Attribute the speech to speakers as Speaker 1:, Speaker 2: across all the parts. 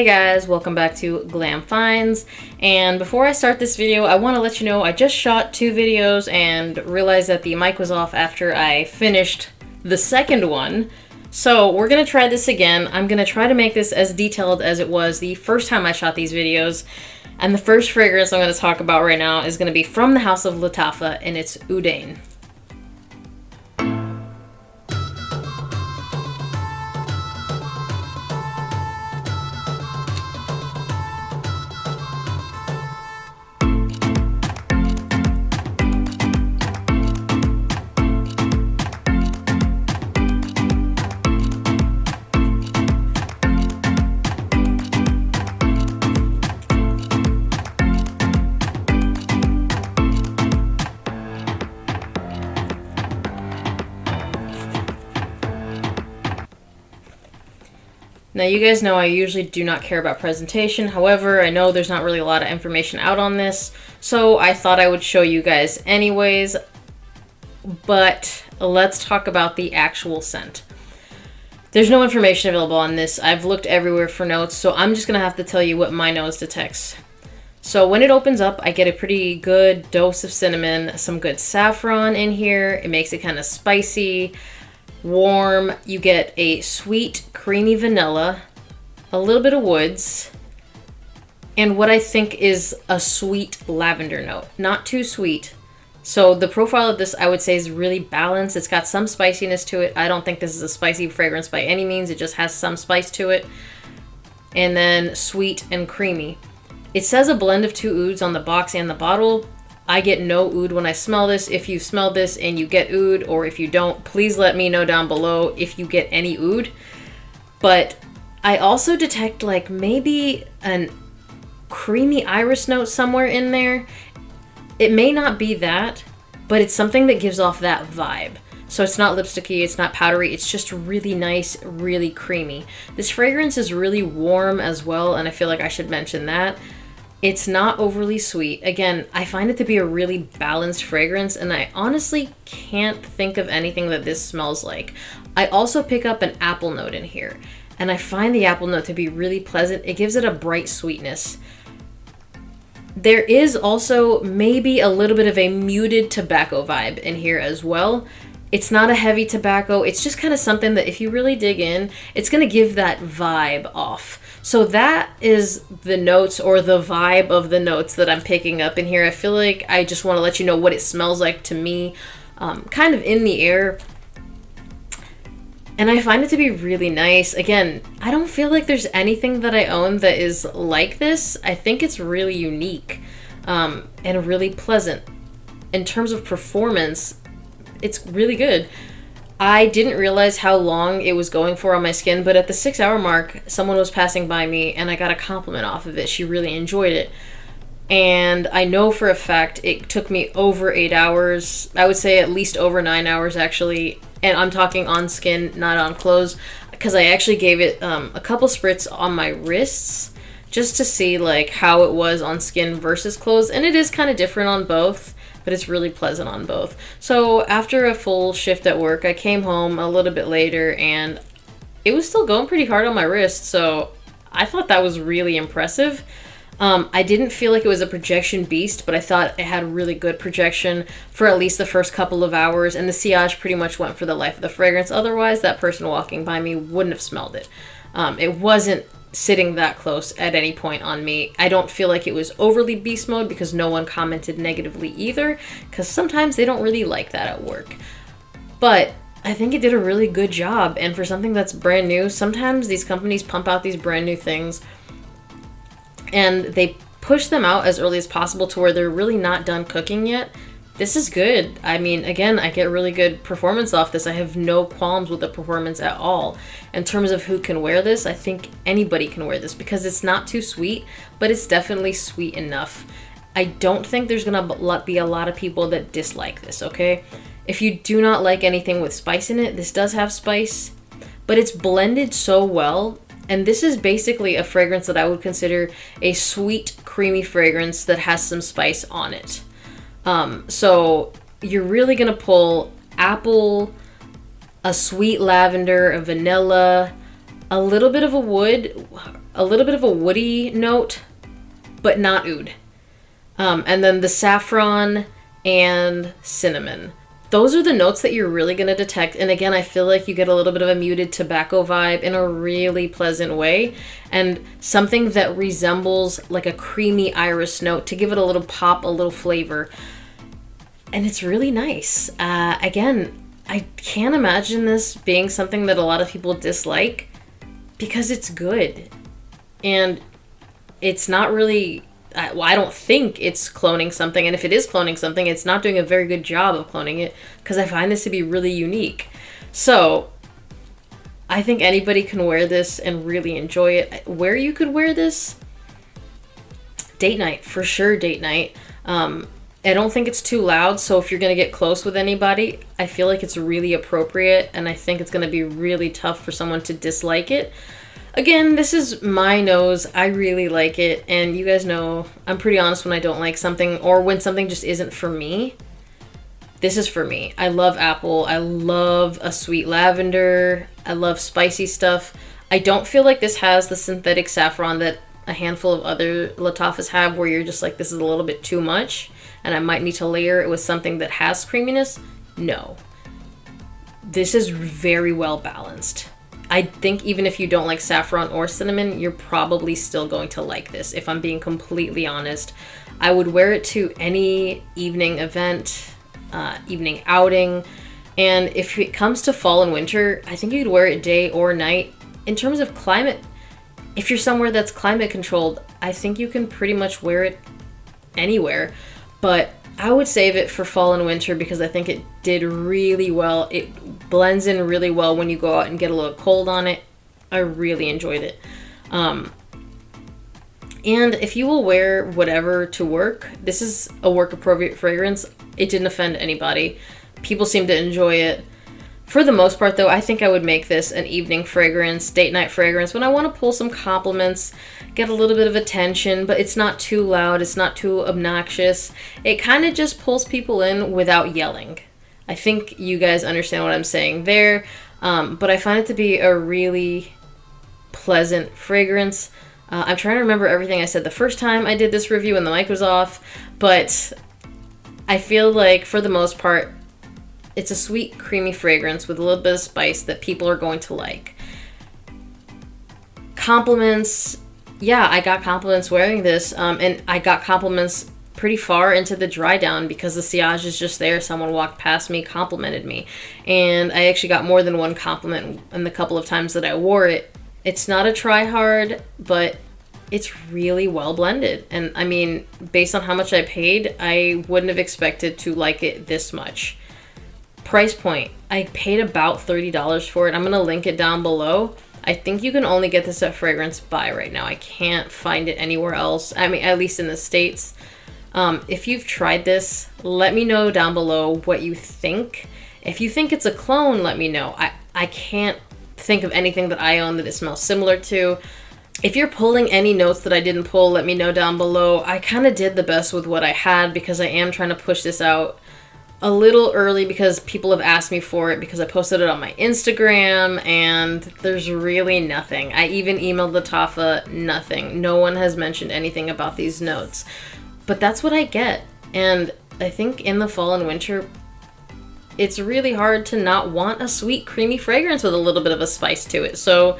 Speaker 1: Hey guys, welcome back to Glam Finds. And before I start this video, I want to let you know I just shot 2 videos and realized that the mic was off after I finished the second one. So we're going to try this again. I'm going to try to make this as detailed as it was the first time I shot these videos. And the first fragrance I'm going to talk about right now is going to be from the house of Lattafa, and it's Oudain. Now, you guys know I usually do not care about presentation. However, I know there's not really a lot of information out on this, so I thought I would show you guys anyways. But let's talk about the actual scent. There's no information available on this. I've looked everywhere for notes, so I'm just going to have to tell you what my nose detects. So when it opens up, I get a pretty good dose of cinnamon, some good saffron in here. It makes it kind of spicy, warm. You get a sweet, creamy vanilla, a little bit of woods, and what I think is a sweet lavender note. Not too sweet. So the profile of this, I would say, is really balanced. It's got some spiciness to it. I don't think this is a spicy fragrance by any means. It just has some spice to it. And then sweet and creamy. It says a blend of 2 ouds on the box and the bottle. I get no oud when I smell this. If you smell this and you get oud, or if you don't, please let me know down below if you get any oud. But I also detect like maybe a creamy iris note somewhere in there. It may not be that, but it's something that gives off that vibe. So it's not lipsticky, it's not powdery, it's just really nice, really creamy. This fragrance is really warm as well, and I feel like I should mention that. It's not overly sweet. Again, I find it to be a really balanced fragrance, and I honestly can't think of anything that this smells like. I also pick up an apple note in here, and I find the apple note to be really pleasant. It gives it a bright sweetness. There is also maybe a little bit of a muted tobacco vibe in here as well. It's not a heavy tobacco. It's just kind of something that if you really dig in, it's going to give that vibe off. So that is the notes, or the vibe of the notes that I'm picking up in here. I feel like I just want to let you know what it smells like to me, kind of in the air. And I find it to be really nice. Again, I don't feel like there's anything that I own that is like this. I think it's really unique and really pleasant. In terms of performance, it's really good. I didn't realize how long it was going for on my skin, but at the 6-hour mark, someone was passing by me and I got a compliment off of it. She really enjoyed it. And I know for a fact it took me over 8 hours. I would say at least over 9 hours actually. And I'm talking on skin, not on clothes, because I actually gave it a couple spritz on my wrists just to see like how it was on skin versus clothes. And it is kind of different on both, but it's really pleasant on both. So after a full shift at work, I came home a little bit later and it was still going pretty hard on my wrist. So I thought that was really impressive. I didn't feel like it was a projection beast, but I thought it had really good projection for at least the first couple of hours, and the sillage pretty much went for the life of the fragrance. Otherwise, that person walking by me wouldn't have smelled it. It wasn't sitting that close at any point on me. I don't feel like it was overly beast mode because no one commented negatively either, because sometimes they don't really like that at work. But I think it did a really good job, and for something that's brand new, sometimes these companies pump out these brand new things and they push them out as early as possible to where they're really not done cooking yet. This is good. I mean, again, I get really good performance off this. I have no qualms with the performance at all. In terms of who can wear this, I think anybody can wear this because it's not too sweet, but it's definitely sweet enough. I don't think there's gonna be a lot of people that dislike this, okay? If you do not like anything with spice in it, this does have spice, but it's blended so well. And this is basically a fragrance that I would consider a sweet, creamy fragrance that has some spice on it. So you're really going to pull apple, a sweet lavender, a vanilla, a little bit of a wood, a little bit of a woody note, but not oud. And then the saffron and cinnamon. Those are the notes that you're really going to detect. And again, I feel like you get a little bit of a muted tobacco vibe in a really pleasant way. And something that resembles like a creamy iris note to give it a little pop, a little flavor. And it's really nice. Again, I can't imagine this being something that a lot of people dislike because it's good. And it's not really... well, I don't think it's cloning something, and if it is cloning something, it's not doing a very good job of cloning it, because I find this to be really unique. So, I think anybody can wear this and really enjoy it. Where you could wear this? Date night, for sure date night. I don't think it's too loud, so if you're going to get close with anybody, I feel like it's really appropriate, and I think it's going to be really tough for someone to dislike it. Again, this is my nose. I really like it, and you guys know I'm pretty honest when I don't like something or when something just isn't for me. This is for me. I love apple. I love a sweet lavender. I love spicy stuff. I don't feel like this has the synthetic saffron that a handful of other Lattafas have, where you're just like, this is a little bit too much, and I might need to layer it with something that has creaminess. No. This is very well balanced. I think even if you don't like saffron or cinnamon, you're probably still going to like this, if I'm being completely honest. I would wear it to any evening event, evening outing, and if it comes to fall and winter, I think you'd wear it day or night. In terms of climate, if you're somewhere that's climate controlled, I think you can pretty much wear it anywhere, but I would save it for fall and winter because I think it did really well. It blends in really well when you go out and get a little cold on it. I really enjoyed it. And if you will wear whatever to work, this is a work-appropriate fragrance. It didn't offend anybody. People seem to enjoy it. For the most part, though, I think I would make this an evening fragrance, date night fragrance, when I want to pull some compliments, get a little bit of attention, but it's not too loud, it's not too obnoxious. It kind of just pulls people in without yelling. I think you guys understand what I'm saying there, but I find it to be a really pleasant fragrance. I'm trying to remember everything I said the first time I did this review and the mic was off, but I feel like for the most part, it's a sweet, creamy fragrance with a little bit of spice that people are going to like. Compliments. Yeah, I got compliments wearing this, and I got compliments pretty far into the dry down because the sillage is just there. Someone walked past me, complimented me, and I actually got more than one compliment in the couple of times that I wore it. It's not a try hard, but it's really well blended. And I mean, based on how much I paid, I wouldn't have expected to like it this much. Price point, I paid about $30 for it. I'm gonna link it down below. I think you can only get this at Fragrance Buy right now. I can't find it anywhere else. I mean, at least in the States. If you've tried this, let me know down below what you think. If you think it's a clone, let me know. I can't think of anything that I own that it smells similar to. If you're pulling any notes that I didn't pull, let me know down below. I kind of did the best with what I had because I am trying to push this out a little early because people have asked me for it because I posted it on my Instagram and there's really nothing. I even emailed Lattafa, nothing. No one has mentioned anything about these notes. But that's what I get. And I think in the fall and winter, it's really hard to not want a sweet, creamy fragrance with a little bit of a spice to it. So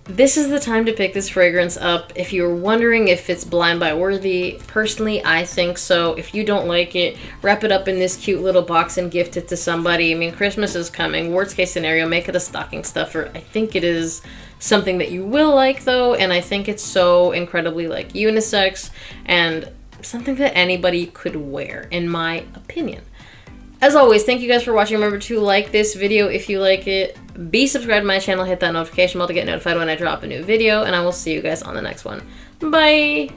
Speaker 1: this is the time to pick this fragrance up. If you're wondering if it's blind buy worthy, personally, I think so. If you don't like it, wrap it up in this cute little box and gift it to somebody. I mean, Christmas is coming. Worst case scenario, make it a stocking stuffer. I think it is something that you will like, though, and I think it's so incredibly, like, unisex and something that anybody could wear, in my opinion. As always, thank you guys for watching. Remember to like this video if you like it. Be subscribed to my channel. Hit that notification bell to get notified when I drop a new video. And I will see you guys on the next one. Bye!